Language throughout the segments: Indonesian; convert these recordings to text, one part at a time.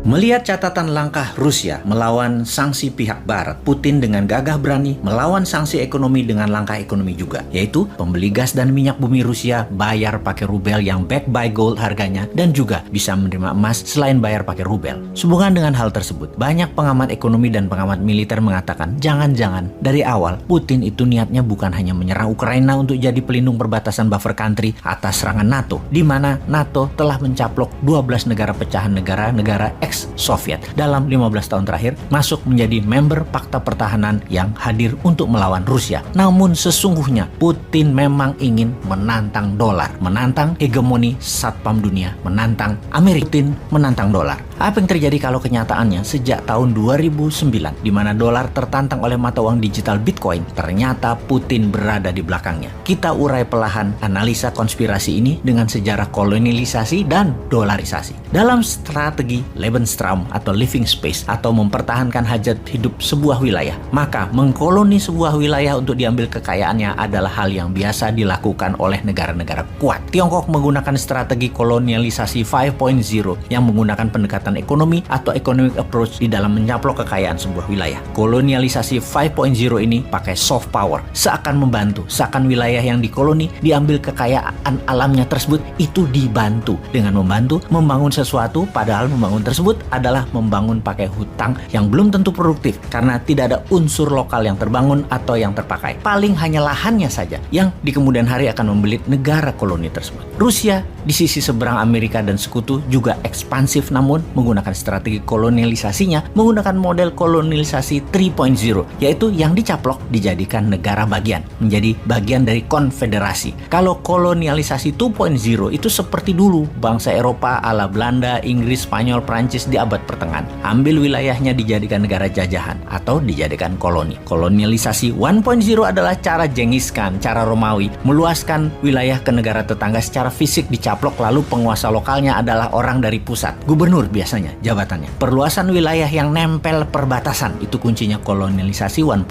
Melihat catatan langkah Rusia melawan sanksi pihak Barat, Putin dengan gagah berani melawan sanksi ekonomi dengan langkah ekonomi juga, yaitu pembeli gas dan minyak bumi Rusia bayar pakai rubel yang backed by gold harganya dan juga bisa menerima emas selain bayar pakai rubel. Sehubungan dengan hal tersebut, banyak pengamat ekonomi dan pengamat militer mengatakan jangan-jangan dari awal Putin itu niatnya bukan hanya menyerang Ukraina untuk jadi pelindung perbatasan buffer country atas serangan NATO, di mana NATO telah mencaplok 12 negara pecahan negara ex-Soviet dalam 15 tahun terakhir masuk menjadi member Pakta Pertahanan yang hadir untuk melawan Rusia. Namun sesungguhnya Putin memang ingin menantang dolar, menantang hegemoni satpam dunia, menantang Amerika. Putin menantang dolar. Apa yang terjadi kalau kenyataannya sejak tahun 2009 di mana dolar tertantang oleh mata uang digital Bitcoin, ternyata Putin berada di belakangnya. Kita urai perlahan analisa konspirasi ini dengan sejarah kolonialisasi dan dolarisasi. Dalam strategi Lebensraum atau living space atau mempertahankan hajat hidup sebuah wilayah, maka mengkoloni sebuah wilayah untuk diambil kekayaannya adalah hal yang biasa dilakukan oleh negara-negara kuat. Tiongkok menggunakan strategi kolonialisasi 5.0 yang menggunakan pendekatan ekonomi atau economic approach di dalam menyaplok kekayaan sebuah wilayah. Kolonialisasi 5.0 ini pakai soft power, seakan membantu, seakan wilayah yang dikoloni diambil kekayaan alamnya tersebut itu dibantu dengan membantu membangun sesuatu, padahal membangun tersebut adalah membangun pakai hutang yang belum tentu produktif karena tidak ada unsur lokal yang terbangun atau yang terpakai. Paling hanya lahannya saja yang di kemudian hari akan membelit negara koloni tersebut. Rusia di sisi seberang Amerika dan sekutu juga ekspansif, namun menggunakan strategi kolonialisasinya menggunakan model kolonialisasi 3.0, yaitu yang dicaplok dijadikan negara bagian, menjadi bagian dari konfederasi. Kalau kolonialisasi 2.0 itu seperti dulu bangsa Eropa ala Belanda, Inggris, Spanyol, Prancis di abad pertengahan. Ambil wilayahnya dijadikan negara jajahan atau dijadikan koloni. Kolonialisasi 1.0 adalah cara Genghis Khan, cara Romawi, meluaskan wilayah ke negara tetangga secara fisik dicaplok, lalu penguasa lokalnya adalah orang dari pusat. Gubernur biasanya jabatannya. Perluasan wilayah yang nempel perbatasan, itu kuncinya kolonialisasi 1.0.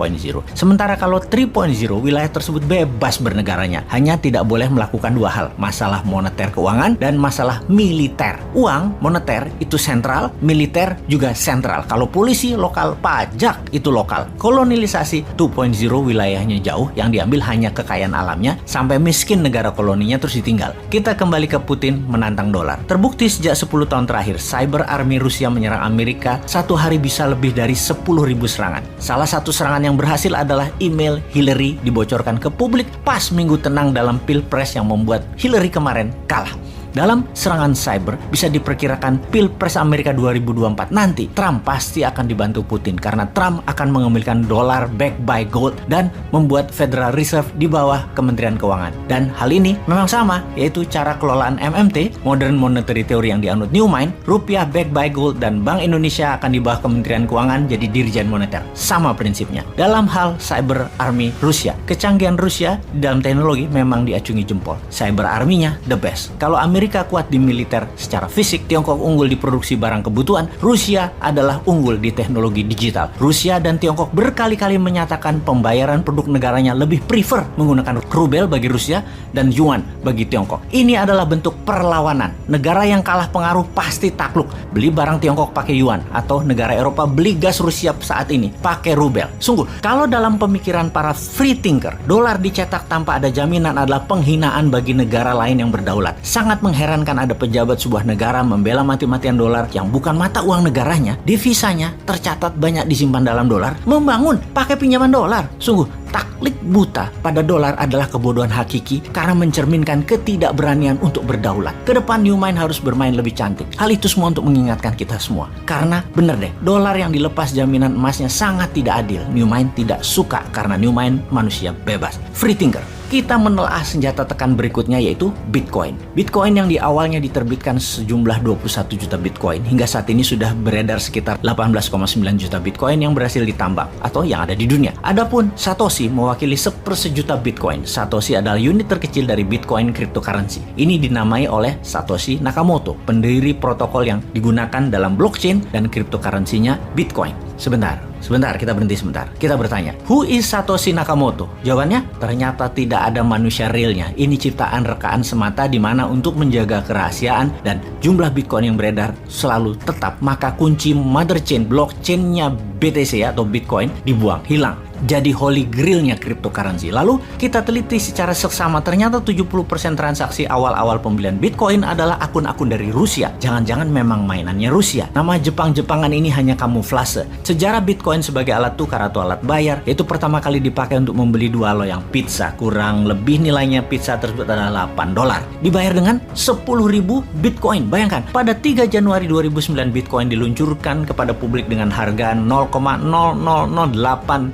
Sementara kalau 3.0, wilayah tersebut bebas bernegaranya. Hanya tidak boleh melakukan dua hal, masalah moneter keuangan dan masalah militer. Uang, moneter itu sentral, militer juga sentral. Kalau polisi lokal, pajak itu lokal. Kolonialisasi 2.0 wilayahnya jauh, yang diambil hanya kekayaan alamnya, sampai miskin negara koloninya terus ditinggal. Kita kembali ke Putin menantang dolar. Terbukti sejak 10 tahun terakhir, cyber army Rusia menyerang Amerika satu hari bisa lebih dari 10.000 serangan. Salah satu serangan yang berhasil adalah email Hillary dibocorkan ke publik pas minggu tenang dalam Pilpres yang membuat Hillary kemarin kalah. Dalam serangan cyber, bisa diperkirakan Pilpres Amerika 2024 nanti Trump pasti akan dibantu Putin karena Trump akan mengambilkan dolar backed by gold dan membuat Federal Reserve di bawah Kementerian Keuangan. Dan hal ini memang sama, yaitu cara kelolaan MMT, Modern Monetary Theory yang dianut Newman, rupiah backed by gold dan Bank Indonesia akan di bawah Kementerian Keuangan jadi Dirjen Moneter. Sama prinsipnya. Dalam hal cyber army Rusia, kecanggihan Rusia di dalam teknologi memang diacungi jempol. Cyber army-nya the best. Kalau Amerika kuat di militer secara fisik, Tiongkok unggul di produksi barang kebutuhan, Rusia adalah unggul di teknologi digital. Rusia dan Tiongkok berkali-kali menyatakan pembayaran produk negaranya lebih prefer menggunakan rubel bagi Rusia dan yuan bagi Tiongkok. Ini adalah bentuk perlawanan. Negara yang kalah pengaruh pasti takluk. Beli barang Tiongkok pakai yuan, atau negara Eropa beli gas Rusia saat ini pakai rubel. Sungguh, kalau dalam pemikiran para free thinker, dolar dicetak tanpa ada jaminan adalah penghinaan bagi negara lain yang berdaulat. Sangat mengherankan ada pejabat sebuah negara membela mati-matian dolar yang bukan mata uang negaranya, devisanya tercatat banyak disimpan dalam dolar, membangun pakai pinjaman dolar. Sungguh, taklik buta pada dolar adalah kebodohan hakiki karena mencerminkan ketidakberanian untuk berdaulat. Kedepan Newman harus bermain lebih cantik. Hal itu semua untuk mengingatkan kita semua. Karena bener deh, dolar yang dilepas jaminan emasnya sangat tidak adil. Newman tidak suka karena Newman manusia bebas. Free thinker. Kita menelaah senjata tekan berikutnya, yaitu Bitcoin. Bitcoin yang di awalnya diterbitkan sejumlah 21 juta Bitcoin, hingga saat ini sudah beredar sekitar 18,9 juta Bitcoin yang berhasil ditambang atau yang ada di dunia. Adapun Satoshi mewakili 1/1 juta Bitcoin. Satoshi adalah unit terkecil dari Bitcoin cryptocurrency. Ini dinamai oleh Satoshi Nakamoto, pendiri protokol yang digunakan dalam blockchain dan cryptocurrency-nya Bitcoin. Sebentar, Sebentar, kita berhenti sebentar. Kita bertanya, who is Satoshi Nakamoto? Jawabannya, ternyata tidak ada manusia realnya. Ini ciptaan rekaan semata di mana untuk menjaga kerahasiaan dan jumlah Bitcoin yang beredar selalu tetap, maka kunci mother chain, blockchain-nya BTC atau Bitcoin dibuang, hilang. Jadi holy grail-nya cryptocurrency. Lalu kita teliti secara seksama, ternyata 70% transaksi awal-awal pembelian Bitcoin adalah akun-akun dari Rusia. Jangan-jangan memang mainannya Rusia. Nama Jepang-Jepangan ini hanya kamuflase. Sejarah Bitcoin sebagai alat tukar atau alat bayar, itu pertama kali dipakai untuk membeli 2 loyang pizza. Kurang lebih nilainya pizza tersebut adalah $8. Dibayar dengan 10.000 Bitcoin. Bayangkan, pada 3 Januari 2009 Bitcoin diluncurkan kepada publik dengan harga 0,0008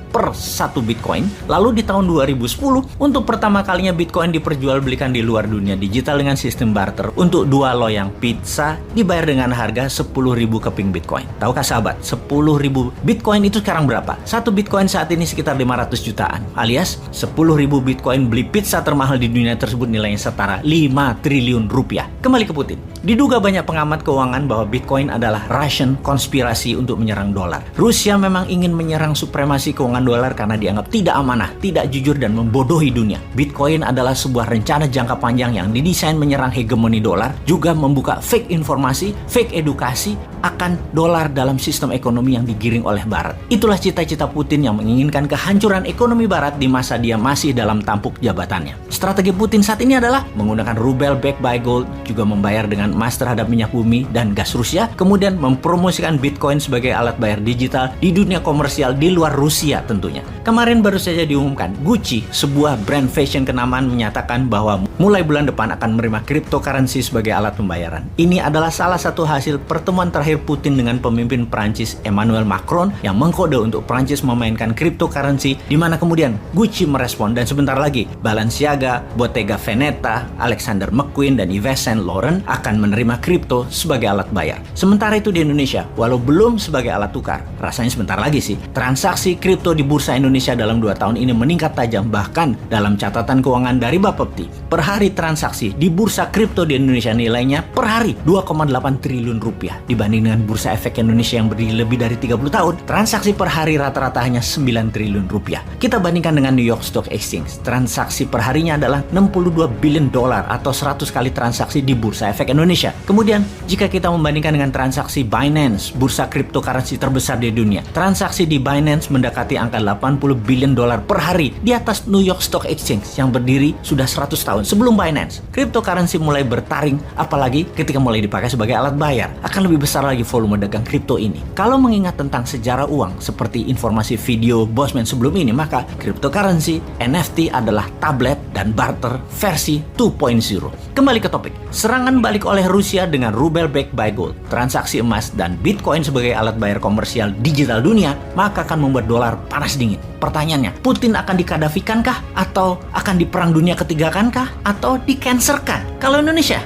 per 1 Bitcoin. Lalu di tahun 2010, untuk pertama kalinya Bitcoin diperjualbelikan di luar dunia digital dengan sistem barter. Untuk 2 loyang pizza dibayar dengan harga 10.000 keping Bitcoin. Tahukah sahabat, 10.000 Bitcoin itu sekarang berapa? 1 Bitcoin saat ini sekitar 500 jutaan. Alias 10.000 Bitcoin beli pizza termahal di dunia tersebut nilainya setara 5 triliun rupiah. Kembali ke Putin. Diduga banyak pengamat keuangan bahwa Bitcoin adalah Russian konspirasi untuk menyerang dolar. Rusia memang ingin menyerang supremasi keuangan dolar karena dianggap tidak amanah, tidak jujur, dan membodohi dunia. Bitcoin adalah sebuah rencana jangka panjang yang didesain menyerang hegemoni dolar, juga membuka fake informasi, fake edukasi akan dolar dalam sistem ekonomi yang digiring oleh Barat. Itulah cita-cita Putin yang menginginkan kehancuran ekonomi Barat di masa dia masih dalam tampuk jabatannya. Strategi Putin saat ini adalah menggunakan rubel backed by gold, juga membayar dengan emas terhadap minyak bumi dan gas Rusia, kemudian mempromosikan Bitcoin sebagai alat bayar digital di dunia komersial di luar Rusia tentunya. Kemarin baru saja diumumkan, Gucci, sebuah brand fashion kenamaan, menyatakan bahwa mulai bulan depan akan menerima cryptocurrency sebagai alat pembayaran. Ini adalah salah satu hasil pertemuan terakhir Putin dengan pemimpin Prancis Emmanuel Macron yang mengkode untuk Prancis memainkan cryptocurrency, di mana kemudian Gucci merespon, dan sebentar lagi Balenciaga, Bottega Veneta, Alexander McQueen, dan Yves Saint Laurent akan menerima kripto sebagai alat bayar. Sementara itu di Indonesia, walau belum sebagai alat tukar, rasanya sebentar lagi sih, transaksi kripto di Bursa Indonesia dalam 2 tahun ini meningkat tajam. Bahkan dalam catatan keuangan dari Bapepti, per hari transaksi di bursa kripto di Indonesia nilainya per hari 2,8 triliun rupiah. Dibanding dengan Bursa Efek Indonesia yang berdiri lebih dari 30 tahun, transaksi per hari rata-rata hanya 9 triliun rupiah. Kita bandingkan dengan New York Stock Exchange, transaksi per harinya adalah 62 billion dolar atau 100 kali transaksi di Bursa Efek Indonesia. Kemudian, jika kita membandingkan dengan transaksi Binance, bursa cryptocurrency terbesar di dunia, transaksi di Binance mendekati angka 80 billion dolar per hari, di atas New York Stock Exchange yang berdiri sudah 100 tahun. Sebelum Binance, cryptocurrency mulai bertaring, apalagi ketika mulai dipakai sebagai alat bayar, akan lebih besar lagi volume dagang kripto ini. Kalau mengingat tentang sejarah uang seperti informasi video Bosman sebelum ini, maka cryptocurrency, NFT adalah tablet dan barter versi 2.0. Kembali ke topik. Serangan balik oleh Rusia dengan rubel backed by gold, transaksi emas, dan Bitcoin sebagai alat bayar komersial digital dunia, maka akan membuat dolar panas dingin. Pertanyaannya, Putin akan dikadafikankah? Atau akan diperang dunia ketiga kankah? Atau di-cancerkan? Kalau Indonesia,